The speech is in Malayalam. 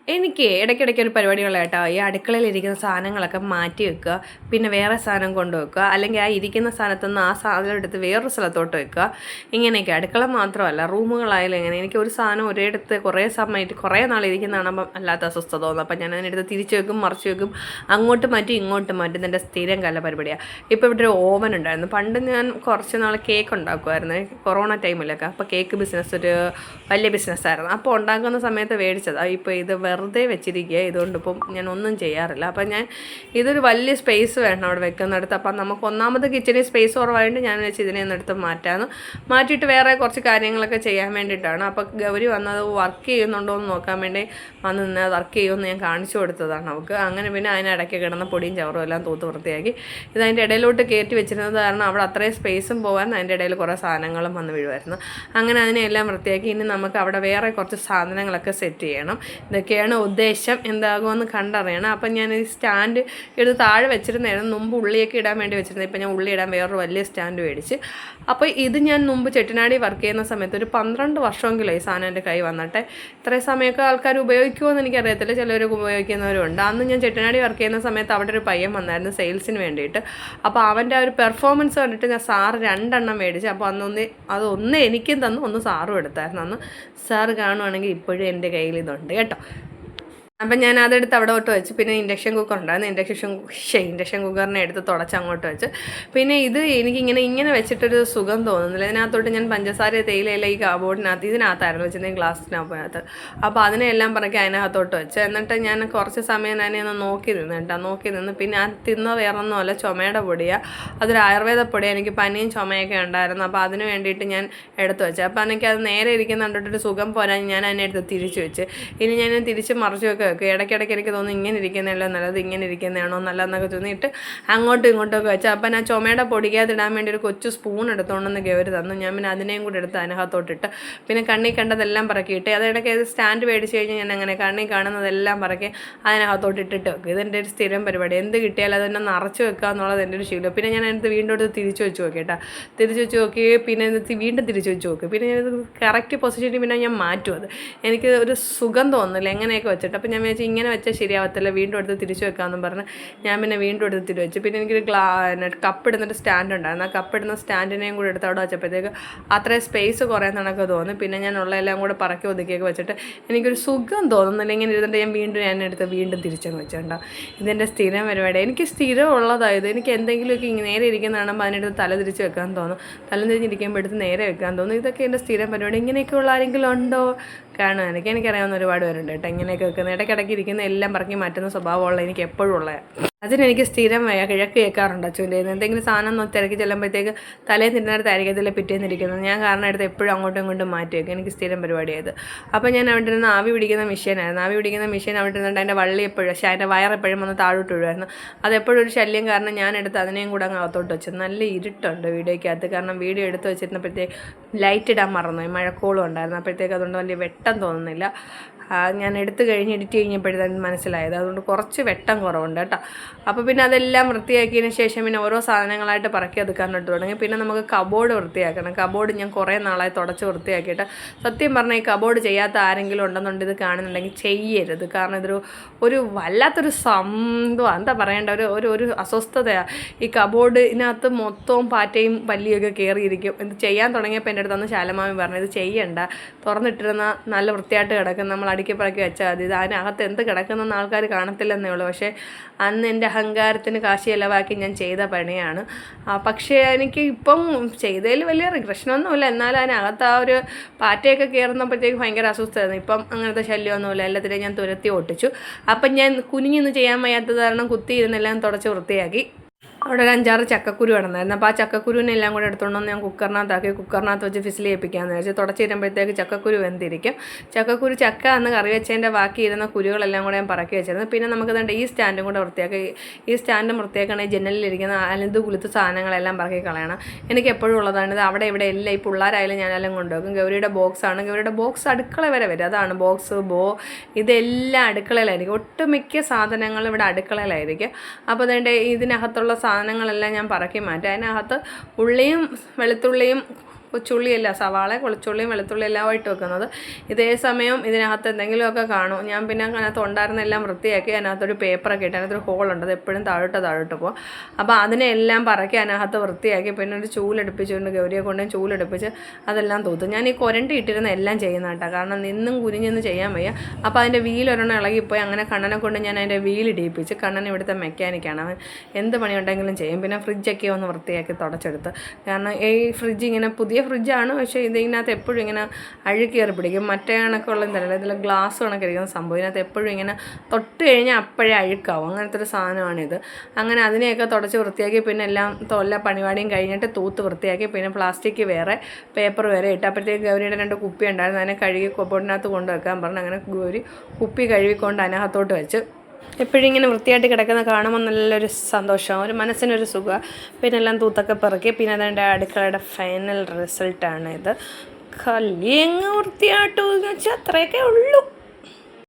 എനിക്ക് ഇടയ്ക്കിടയ്ക്ക് ഒരു പരിപാടിയുള്ള കേട്ടോ, ഈ അടുക്കളയിലിരിക്കുന്ന സാധനങ്ങളൊക്കെ മാറ്റി വെക്കുക, പിന്നെ വേറെ സാധനം കൊണ്ടുവെക്കുക, അല്ലെങ്കിൽ ആ ഇരിക്കുന്ന സ്ഥലത്തു നിന്ന് ആ സാധനം എടുത്ത് വേറൊരു സ്ഥലത്തോട്ട് വെക്കുക. ഇങ്ങനെയൊക്കെ അടുക്കള മാത്രമല്ല റൂമുകളായാലും എങ്ങനെ, എനിക്ക് ഒരു സാധനം ഒരിടത്ത് കുറേ സമയത്ത് കുറേ നാൾ ഇരിക്കുന്ന കാണുമ്പം അല്ലാത്ത അസ്വസ്ഥത തോന്നും. അപ്പം ഞാൻ അതിനെടുത്ത് തിരിച്ച് വെക്കും, മറിച്ച് വെക്കും, അങ്ങോട്ട് മാറ്റി ഇങ്ങോട്ട് മാറ്റി. എൻ്റെ സ്ഥിരം കല പരിപാടിയാണ്. ഇപ്പോൾ ഇവിടെ ഒരു ഓവൻ ഉണ്ടായിരുന്നു. പണ്ട് ഞാൻ കുറച്ച് നാൾ കേക്ക് ഉണ്ടാക്കുമായിരുന്നു, കൊറോണ ടൈമിലൊക്കെ. അപ്പോൾ കേക്ക് ബിസിനസ് ഒരു വലിയ ബിസിനസ്സായിരുന്നു. അപ്പോൾ ഉണ്ടാക്കുന്ന സമയത്ത് മേടിച്ചതാണ്. ഇപ്പോൾ ഇത് വെറുതെ വെച്ചിരിക്കുക, ഇതുകൊണ്ടിപ്പം ഞാൻ ഒന്നും ചെയ്യാറില്ല. അപ്പം ഞാൻ ഇതൊരു വലിയ സ്പേസ് വേണം അവിടെ വെക്കുന്നിടത്ത്. അപ്പം നമുക്ക് ഒന്നാമത് കിച്ചണിൽ സ്പേസ് കുറവായതുകൊണ്ട് ഞാൻ വെച്ച് ഇതിനെ ഒന്നെടുത്ത് മാറ്റിയിട്ട് വേറെ കുറച്ച് കാര്യങ്ങളൊക്കെ ചെയ്യാൻ വേണ്ടിയിട്ടാണ്. അപ്പോൾ ഗൗരി വന്നത് വർക്ക് ചെയ്യുന്നുണ്ടോ എന്ന് നോക്കാൻ വേണ്ടി വന്ന് നിന്ന് വർക്ക് ചെയ്യുമെന്ന് ഞാൻ കാണിച്ചു കൊടുത്തതാണ് അവൾക്ക്. അങ്ങനെ പിന്നെ അതിനിടയ്ക്ക് കിടന്ന പൊടിയും ചവറും എല്ലാം തൂത്ത് വൃത്തിയാക്കി ഇതിൻ്റെ ഇടയിലോട്ട് കയറ്റി വെച്ചിരുന്നത് കാരണം അവിടെ അത്രയും സ്പേസും പോകാൻ അതിൻ്റെ ഇടയിൽ കുറേ സാധനങ്ങളും വന്ന് വീഴുമായിരുന്നു. അങ്ങനെ അതിനെല്ലാം വൃത്തിയാക്കി. ഇനി നമുക്ക് അവിടെ വേറെ കുറച്ച് സാധനങ്ങളൊക്കെ സെറ്റ് ചെയ്യണം. ഇതൊക്കെയാണ് ഉദ്ദേശം. എന്താകുമെന്ന് കണ്ടറിയണം. അപ്പം ഞാൻ ഈ സ്റ്റാൻഡ് എടുത്ത് താഴെ വെച്ചിരുന്നായിരുന്നു. മുമ്പ് ഉള്ളിയൊക്കെ ഇടാൻ വേണ്ടി വെച്ചിരുന്നത്. ഇപ്പം ഞാൻ ഉള്ളി ഇടാൻ വേറൊരു വലിയ സ്റ്റാൻഡ് മേടിച്ച്. അപ്പോൾ ഇത് ഞാൻ മുമ്പ് ചെട്ടിനാടി വർക്ക് ചെയ്യുന്ന സമയത്ത് ഒരു 12 വർഷമെങ്കിലും ഈ സാധനം എൻ്റെ കൈ വന്നിട്ട്. ഇത്രയും സമയമൊക്കെ ആൾക്കാർ ഉപയോഗിക്കുമോ എന്ന് എനിക്കറിയത്തില്ല, ചിലർ ഉപയോഗിക്കുന്നവരുണ്ട്. അന്ന് ഞാൻ ചെട്ടിനാടി വർക്ക് ചെയ്യുന്ന സമയത്ത് അവിടെ ഒരു പയ്യൻ വന്നായിരുന്നു സെയിൽസിന് വേണ്ടിയിട്ട്. അപ്പോൾ അവൻ്റെ ആ ഒരു പെർഫോമൻസ് കണ്ടിട്ട് ഞാൻ സാറ് 2 എണ്ണം മേടിച്ചു. അപ്പോൾ അതൊന്ന് എനിക്കും തന്നു, ഒന്ന് സാറും എടുത്തായിരുന്നു. അന്ന് സാറ് കാണുവാണെങ്കിൽ ഇപ്പോഴും എൻ്റെ കയ്യിൽ ഇതുണ്ട് കേട്ടോ. അപ്പം ഞാൻ അതെടുത്ത് അവിടോട്ട് വെച്ച്. പിന്നെ ഇൻഡക്ഷൻ കുക്കർ ഉണ്ടായിരുന്നു. ഇൻഡക്ഷൻ കുക്കറിനെ എടുത്ത് തുടച്ച് അങ്ങോട്ട് വെച്ച്. പിന്നെ ഇത് ഇങ്ങനെ വെച്ചിട്ടൊരു സുഖം തോന്നുന്നില്ല. ഇതിനകത്തോട്ട് ഞാൻ പഞ്ചസാര തേയിലയില്ല ഈ കാബോർഡിനകത്ത് ഇതിനകത്തായിരുന്നു വെച്ചിരുന്നത്, ഗ്ലാസ്സിനകത്ത്. അപ്പോൾ അതിനെല്ലാം പറക്കി അതിനകത്തോട്ട് വെച്ച്. എന്നിട്ട് ഞാൻ കുറച്ച് സമയം തന്നെ ഒന്ന് നോക്കി നിന്ന് പിന്നെ ആ വേറൊന്നുമല്ല, ചുമയുടെ പൊടിയാണ്. അതൊരു ആയുർവേദ പൊടിയാണ്. എനിക്ക് പനിയും ചുമയൊക്കെ ഉണ്ടായിരുന്നു. അപ്പോൾ അതിന് വേണ്ടിയിട്ട് ഞാൻ എടുത്ത് വെച്ചു. അപ്പോൾ എനിക്കത് നേരെ ഇരിക്കുന്ന കണ്ടിട്ടൊരു സുഖം പോരാൻ ഞാൻ അതിനെ എടുത്ത് തിരിച്ച് വെച്ച്. ഇനി ഞാൻ തിരിച്ച് മറിച്ചൊക്കെ ഇടയ്ക്കിടയ്ക്ക് എനിക്ക് തോന്നുന്നു ഇങ്ങനെ ഇരിക്കുന്നതല്ലോ നല്ലത്, ഇങ്ങനെ ഇരിക്കുന്നതാണോ നല്ലതെന്നൊക്കെ തോന്നിയിട്ട് അങ്ങോട്ടും ഇങ്ങോട്ടൊക്കെ വെച്ചാൽ. അപ്പം ഞാൻ ചുമയുടെ പൊടിക്കാതിടാൻ വേണ്ടി ഒരു കൊച്ചു സ്പൂൺ എടുത്തുകൊണ്ടെന്ന് ഗൗരി തന്നു. ഞാൻ പിന്നെ അതിനെയും കൂടി എടുത്ത് അതിനകത്തോട്ടിട്ട് പിന്നെ കണ്ണി കണ്ടതെല്ലാം പറക്കിയിട്ട് അതിടയ്ക്ക് സ്റ്റാൻഡ് മേടിച്ച് കഴിഞ്ഞ് ഞാൻ അങ്ങനെ കണ്ണി കാണുന്നതെല്ലാം പറക്കി അതിനകത്തോട്ടിട്ടിട്ട് വെക്കും. ഇതെൻ്റെ ഒരു സ്ഥിരം പരിപാടി. എന്ത് കിട്ടിയാലും അതെന്നെ നിറച്ച് വെക്കുക എന്നുള്ളത് എൻ്റെ ഒരു ശീലം. പിന്നെ ഞാൻ അതിനകത്ത് വീണ്ടും എടുത്ത് തിരിച്ച് വെച്ച് നോക്കി കേട്ടോ. തിരിച്ച് വെച്ച് നോക്കി പിന്നെ വീണ്ടും തിരിച്ച് വെച്ച് നോക്കി. പിന്നെ ഞാനത് കറക്റ്റ് പൊസിഷനിൽ പിന്നെ ഞാൻ മാറ്റും. അത് എനിക്ക് ഒരു സുഖം തോന്നുന്നില്ല എങ്ങനെയൊക്കെ വെച്ചിട്ട്. അപ്പം ഞാൻ വെച്ച് ഇങ്ങനെ വെച്ചാൽ ശരിയാവത്തില്ല, വീണ്ടും എടുത്ത് തിരിച്ച് വെക്കാമെന്നും പറഞ്ഞ് ഞാൻ പിന്നെ വീണ്ടും എടുത്ത് തിരിച്ച് വെച്ചു. പിന്നെ എനിക്കൊരു കപ്പിടുന്നൊരു സ്റ്റാൻഡ് ഉണ്ടായിരുന്നു. ആ കപ്പിടുന്ന സ്റ്റാൻഡിനെയും കൂടെ എടുത്ത് അവിടെ വെച്ചപ്പോഴത്തേക്ക് അത്രയും സ്പേസ് കുറയുന്നതൊക്കെ തോന്നി. പിന്നെ ഞാൻ ഉള്ളതെല്ലാം കൂടെ പറക്കി ഒതുക്കിയൊക്കെ വെച്ചിട്ട് എനിക്കൊരു സുഖം തോന്നുന്നില്ല. ഇങ്ങനെ ഇരുന്നിട്ട് ഞാൻ എടുത്ത് വീണ്ടും തിരിച്ചങ്ങ് വെച്ചിട്ടുണ്ടാകും. ഇതെൻ്റെ സ്ഥിരം പരിപാടി. എനിക്ക് സ്ഥിരം ഉള്ളതായത് എനിക്ക് എന്തെങ്കിലുമൊക്കെ നേരെ ഇരിക്കുന്ന കാണുമ്പോൾ അതിനെടുത്ത് തല തിരിച്ച് വെക്കാൻ തോന്നും, തല തിരിഞ്ഞിരിക്കുമ്പോൾ എടുത്ത് നേരെ വെക്കാൻ തോന്നും. ഇതൊക്കെ എൻ്റെ സ്ഥിരം പരിപാടി. ഇങ്ങനെയൊക്കെയുള്ള ആരെങ്കിലും ഉണ്ടോ? കാണും. എനിക്കറിയാവുന്ന ഒരുപാട് പേരുണ്ട് കേട്ടോ ഇങ്ങനെയൊക്കെ വെക്കുന്നത്. ഇടയ്ക്കിടയ്ക്ക് ഇരിക്കുന്ന എല്ലാം പറക്കി മാറ്റുന്ന സ്വഭാവമുള്ള എനിക്ക് എപ്പോഴും ഉള്ളത്. അതിനെനിക്ക് സ്ഥിരം കിഴക്ക് കേൾക്കാറുണ്ട് അച്ഛൻ്റെ എന്തെങ്കിലും സാധനം തിരക്കി ചെല്ലുമ്പോഴത്തേക്ക് തലേന്ന് തിരുന്നിടത്തായിരിക്കത്തില്ല പിറ്റേന്നിരിക്കുന്നത്. ഞാൻ കാരണം എടുത്ത് എപ്പോഴും അങ്ങോട്ടും ഇങ്ങോട്ടും മാറ്റി വെക്കും. എനിക്ക് സ്ഥിരം പരിപാടിയായത്. അപ്പോൾ ഞാൻ അവിടെ നിന്ന് ആവി പിടിക്കുന്ന മെഷീനായിരുന്നു. ആവി പിടിക്കുന്ന മെഷീൻ അവിടെ ഇരുന്നിട്ട് അതിൻ്റെ വള്ളി എപ്പോഴും പക്ഷേ അതിൻ്റെ വയറെപ്പോഴും വന്ന് താഴോട്ട് വീഴുമായിരുന്നു. അതെപ്പോഴും ഒരു ശല്യം കാരണം ഞാൻ എടുത്ത് അതിനെയും കൂടെ അങ്ങ് അകത്തോട്ട് വെച്ചു. നല്ല ഇരുട്ടുണ്ട് വീഡിയോയ്ക്കകത്ത്. കാരണം വീഡിയോ എടുത്ത് വെച്ചിരുന്നപ്പോഴത്തേക്ക് ലൈറ്റ് ഇടാൻ മറന്നു, മഴക്കോളും ഉണ്ടായിരുന്നു. അപ്പോഴത്തേക്ക് അതുകൊണ്ട് വലിയ വെട്ടം തോന്നുന്നില്ല. ഞാൻ എടുത്ത് കഴിഞ്ഞ് എഡിറ്റ് കഴിഞ്ഞപ്പോഴത്തേക്കും മനസ്സിലായത്. അതുകൊണ്ട് കുറച്ച് വെട്ടം കുറവുണ്ട് കേട്ടോ. അപ്പോൾ പിന്നെ അതെല്ലാം വൃത്തിയാക്കിയതിന് ശേഷം പിന്നെ ഓരോ സാധനങ്ങളായിട്ട് പറക്കി എടുക്കാനായിട്ട് തുടങ്ങി. പിന്നെ നമുക്ക് കബോർഡ് വൃത്തിയാക്കണം. കബോർഡ് ഞാൻ കുറേ നാളായി തുടച്ച് വൃത്തിയാക്കിയിട്ട്. സത്യം പറഞ്ഞാൽ ഈ കബോർഡ് ചെയ്യാത്ത ആരെങ്കിലും ഉണ്ടെന്നുണ്ട് ഇത് കാണുന്നുണ്ടെങ്കിൽ ചെയ്യരുത്. കാരണം ഒരു വല്ലാത്തൊരു സംഭവം, എന്താ പറയേണ്ട, ഒരു അസ്വസ്ഥതയാണ്. ഈ കബോർഡിനകത്ത് മൊത്തവും പാറ്റയും പല്ലിയൊക്കെ കയറിയിരിക്കും. ഇത് ചെയ്യാൻ തുടങ്ങിയപ്പോൾ എൻ്റെ അടുത്ത് ശാലമാമി പറഞ്ഞു ഇത് ചെയ്യണ്ട, തുറന്നിട്ടിരുന്ന നല്ല വൃത്തിയായിട്ട് കിടക്കും, നമ്മൾ അടുക്കി പറക്കി വെച്ചാൽ മതി, ഇത് അതിനകത്ത് എന്ത് കിടക്കുന്നതെന്ന് ആൾക്കാർ കാണത്തില്ലെന്നേ ഉള്ളൂ. പക്ഷേ അന്ന് എൻ്റെ അഹങ്കാരത്തിന് കാശ് ചിലവാക്കി ഞാൻ ചെയ്ത പണിയാണ്. പക്ഷേ എനിക്ക് ഇപ്പം ചെയ്തതിൽ വലിയ റിഗ്രഷനൊന്നുമില്ല. എന്നാലും അതിനകത്ത് ആ ഒരു പാറ്റയൊക്കെ കയറുന്നപ്പോഴത്തേക്ക് ഭയങ്കര അസ്വസ്ഥമായിരുന്നു. ഇപ്പം അങ്ങനത്തെ ശല്യമൊന്നുമില്ല. എല്ലാത്തിനെയും ഞാൻ തുരത്തി ഒട്ടിച്ചു. അപ്പം ഞാൻ കുനിഞ്ഞൊന്നും ചെയ്യാൻ വയ്യാത്തത് കാരണം കുത്തിയിരുന്നെല്ലാം തുടച്ച് വൃത്തിയാക്കി. അവിടെ ഒരു 5-6 ചക്കക്കുരു കിടന്നായിരുന്നു. അപ്പോൾ ആ ചക്കക്കുരുവിനെല്ലാം കൂടെ എടുത്തുകൊണ്ടൊന്ന് ഞാൻ കുക്കറിനകത്ത് വെച്ച് ഫിസിൽ ചെയ്യിപ്പിക്കാമെന്ന് വെച്ച് തുടച്ച് തരുമ്പോഴത്തേക്ക് ചക്കക്കുരു വെന്തിരിക്കും. ചക്ക അന്ന് കറി വെച്ചതിൻ്റെ ബാക്കി ഇരുന്ന കുരുകളെല്ലാം കൂടെ ഞാൻ പറക്കി വെച്ചിരുന്നു. പിന്നെ നമുക്ക് തന്നെ ഈ സ്റ്റാൻഡും കൂടെ വൃത്തിയാക്കി. ഈ സ്റ്റാൻഡും വൃത്തിയാക്കണമെങ്കിൽ ജനലിലിരിക്കുന്ന അലന്ത് കുളുത്ത് സാധനങ്ങളെല്ലാം പറക്കി കളയണം. എനിക്ക് എപ്പോഴും ഉള്ളതാണ് ഇത്. അവിടെ ഇവിടെ എല്ലാം ഈ പിള്ളേരായാലും ഞാനെല്ലാം കൊണ്ടുവെക്കും. ഗൗരിയുടെ ബോക്സാണ്. ഗൗരിയുടെ ബോക്സ് അടുക്കള വരെ വരും. അതാണ് ബോക്സ്, ഇതെല്ലാം അടുക്കളയിലായിരിക്കും. ഒട്ടുമിക്ക സാധനങ്ങളും ഇവിടെ അടുക്കളയിലായിരിക്കും. അപ്പോൾ അതുകൊണ്ട് ഇതിനകത്തുള്ള സാധനങ്ങളെല്ലാം ഞാൻ പറക്കി മാറ്റും. അതിനകത്ത് ഉള്ളിയും വെളുത്തുള്ളിയും കൊച്ചുള്ളിയല്ല, സവാള, കൊച്ചുള്ളിയും വെളുത്തുള്ളി എല്ലാം ഇട്ട് വെക്കുന്നത്. ഇതേ സമയം ഇതിനകത്ത് എന്തെങ്കിലുമൊക്കെ കാണും. ഞാൻ പിന്നെ അതിനകത്ത് ഉണ്ടായിരുന്നെല്ലാം വൃത്തിയാക്കി അതിനകത്തൊരു പേപ്പറൊക്കെ ഇട്ട് അതിനകത്തൊരു ഹോളുണ്ട്, അത് എപ്പോഴും താഴോട്ട് പോകും. അപ്പോൾ അതിനെല്ലാം പറക്കി അതിനകത്ത് വൃത്തിയാക്കി പിന്നെ ഒരു ചൂലെടുപ്പിച്ചുകൊണ്ട് ഗൗരിയെ കൊണ്ട് ചൂലെടുപ്പിച്ച് അതെല്ലാം തൂത്തും. ഞാൻ ഈ കൊരണ്ടി ഇട്ടിരുന്ന എല്ലാം ചെയ്യുന്ന കേട്ടോ, കാരണം നിന്നും കുനിഞ്ഞൊന്നും ചെയ്യാൻ വയ്യ. അപ്പോൾ അതിൻ്റെ വീലൊരെണ്ണം ഇളകിപ്പോയി. അങ്ങനെ കണ്ണനെ കൊണ്ട് ഞാൻ അതിൻ്റെ വീലിടിപ്പിച്ച്. കണ്ണൻ ഇവിടുത്തെ മെക്കാനിക്കാണ്, അവൻ എന്ത് പണിയുണ്ടെങ്കിലും ചെയ്യും. പിന്നെ ഫ്രിഡ്ജൊക്കെ ഒന്ന് വൃത്തിയാക്കി തുടച്ചെടുത്ത്. കാരണം ഈ ഫ്രിഡ്ജ് ഇങ്ങനെ പുതിയ ഫ്രിഡ്ജാണ്, പക്ഷേ ഇതിനകത്ത് എപ്പോഴും ഇങ്ങനെ അഴുക്കേറി പിടിക്കും. മറ്റേ കണക്കുള്ള എന്തല്ല, ഇതിൽ ഗ്ലാസ് കണക്കിരിക്കുന്ന സംഭവം. ഇതിനകത്ത് എപ്പോഴും ഇങ്ങനെ തൊട്ട് കഴിഞ്ഞാൽ അപ്പോഴേ അഴുക്കാവും, അങ്ങനത്തെ ഒരു സാധനമാണിത്. അങ്ങനെ അതിനെയൊക്കെ തുടച്ച് വൃത്തിയാക്കി പിന്നെ എല്ലാം എല്ലാ പണിപാടിയും കഴിഞ്ഞിട്ട് തൂത്ത് വൃത്തിയാക്കി. പിന്നെ പ്ലാസ്റ്റിക് വേറെ, പേപ്പർ വേറെ ഇട്ട്. അപ്പോഴത്തേക്ക് ഗൗരിയുടെ 2 കുപ്പി ഉണ്ടായിരുന്നു, അതിനെ കഴുകി കൊബോർഡിനകത്ത് കൊണ്ടുവെക്കാൻ പറഞ്ഞു. അങ്ങനെ ഗൗരി കുപ്പി കഴുകിക്കൊണ്ട് അതിനകത്തോട്ട് വെച്ച്. എപ്പോഴും ഇങ്ങനെ വൃത്തിയായിട്ട് കിടക്കുന്ന കാണുമ്പോൾ നല്ലൊരു സന്തോഷം, ഒരു മനസ്സിനൊരു സുഖം. പിന്നെ എല്ലാം തൂത്തൊക്കെ പെറുക്കി. പിന്നെ അതിൻ്റെ അടുക്കളയുടെ ഫൈനൽ റിസൾട്ടാണ് ഇത്. കല്ലിയങ്ങ് വൃത്തിയായിട്ട് വെച്ചാൽ അത്രയൊക്കെ ഉള്ളൂ.